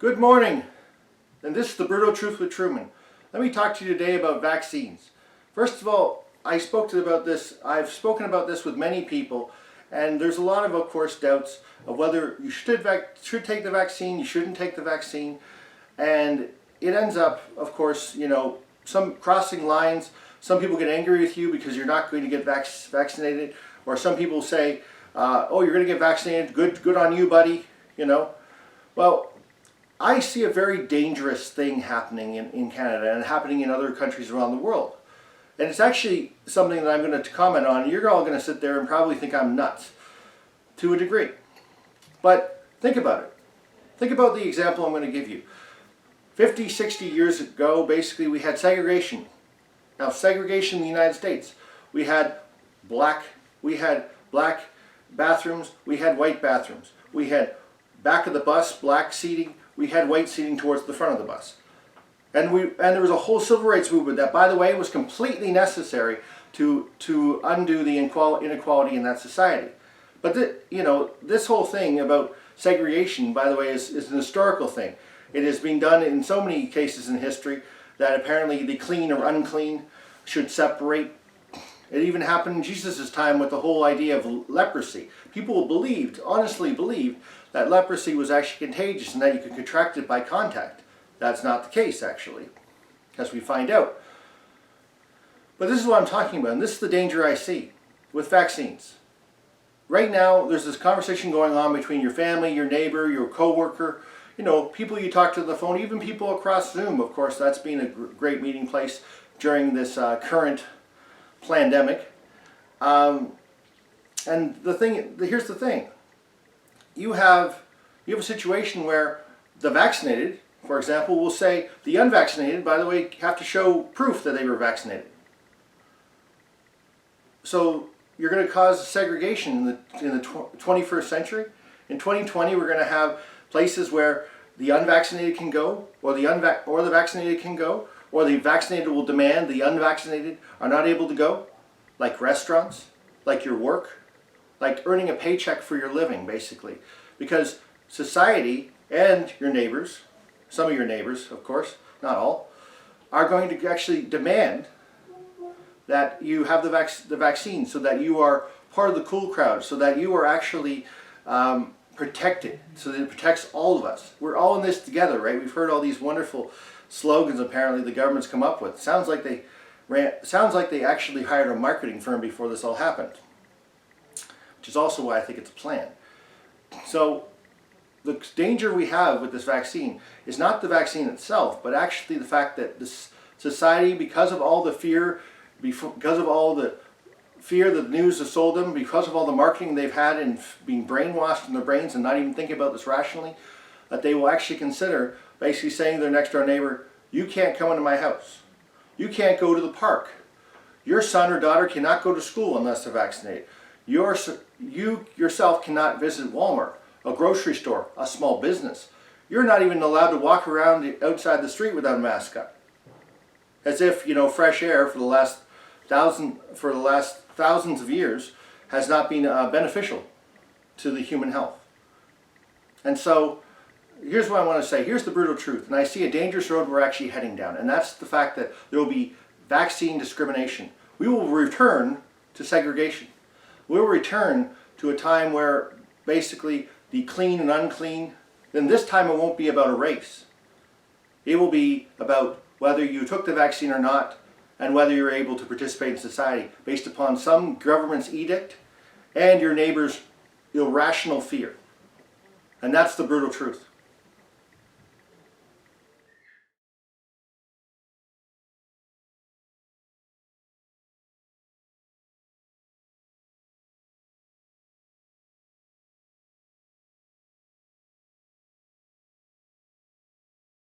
Good morning, and this is the Brutal Truth with Trueman. Let me talk to you today about vaccines. First of all, I've spoken about this with many people, and there's a lot of course, doubts of whether you should take the vaccine, you shouldn't take the vaccine, and it ends up, of course, some crossing lines. Some people get angry with you because you're not going to get vaccinated, or some people say, oh, you're going to get vaccinated, good on you, buddy, Well, I see a very dangerous thing happening in Canada and happening in other countries around the world. And it's actually something that I'm going to comment on. You're all going to sit there and probably think I'm nuts to a degree. But think about it. Think about the example I'm going to give you. 50, 60 years ago, basically, we had segregation. Now, segregation in the United States, we had black bathrooms, we had white bathrooms. We had back of the bus, black seating, we had white seating towards the front of the bus. And there was a whole civil rights movement that, by the way, was completely necessary to undo the inequality in that society. But this whole thing about segregation, by the way, is an historical thing. It has been done in so many cases in history that apparently the clean or unclean should separate. It even happened in Jesus' time with the whole idea of leprosy. People honestly believed, that leprosy was actually contagious and that you could contract it by contact. That's not the case, actually, as we find out. But this is what I'm talking about, and this is the danger I see with vaccines. Right now, there's this conversation going on between your family, your neighbor, your coworker, people you talk to on the phone, even people across Zoom. Of course, that's been a great meeting place during this current pandemic. And here's the thing. You have a situation where the vaccinated, for example, will say the unvaccinated, by the way, have to show proof that they were vaccinated. So you're going to cause segregation in the 21st century. In 2020, we're going to have places where the unvaccinated can go, or the vaccinated can go, or the vaccinated will demand the unvaccinated are not able to go, like restaurants, like your work, like earning a paycheck for your living, basically. Because society and your neighbors, some of your neighbors, of course, not all, are going to actually demand that you have the vaccine so that you are part of the cool crowd, so that you are actually protected, so that it protects all of us. We're all in this together, right? We've heard all these wonderful slogans apparently the government's come up with. Sounds like they actually hired a marketing firm before this all happened, which is also why I think it's a plan. So the danger we have with this vaccine is not the vaccine itself, but actually the fact that this society, because of all the fear, because of all the fear that the news has sold them, because of all the marketing they've had and being brainwashed in their brains and not even thinking about this rationally, that they will actually consider basically saying to their next door neighbor, you can't come into my house. You can't go to the park. Your son or daughter cannot go to school unless they're vaccinated. You yourself cannot visit Walmart, a grocery store, a small business. You're not even allowed to walk around outside the street without a mask on. As if, fresh air for the last thousands of years has not been beneficial to the human health. And so, here's what I want to say. Here's the brutal truth. And I see a dangerous road we're actually heading down. And that's the fact that there will be vaccine discrimination. We will return to segregation. We will return to a time where basically the clean and unclean, then this time it won't be about a race. It will be about whether you took the vaccine or not, and whether you're able to participate in society based upon some government's edict and your neighbor's irrational fear. And that's the brutal truth.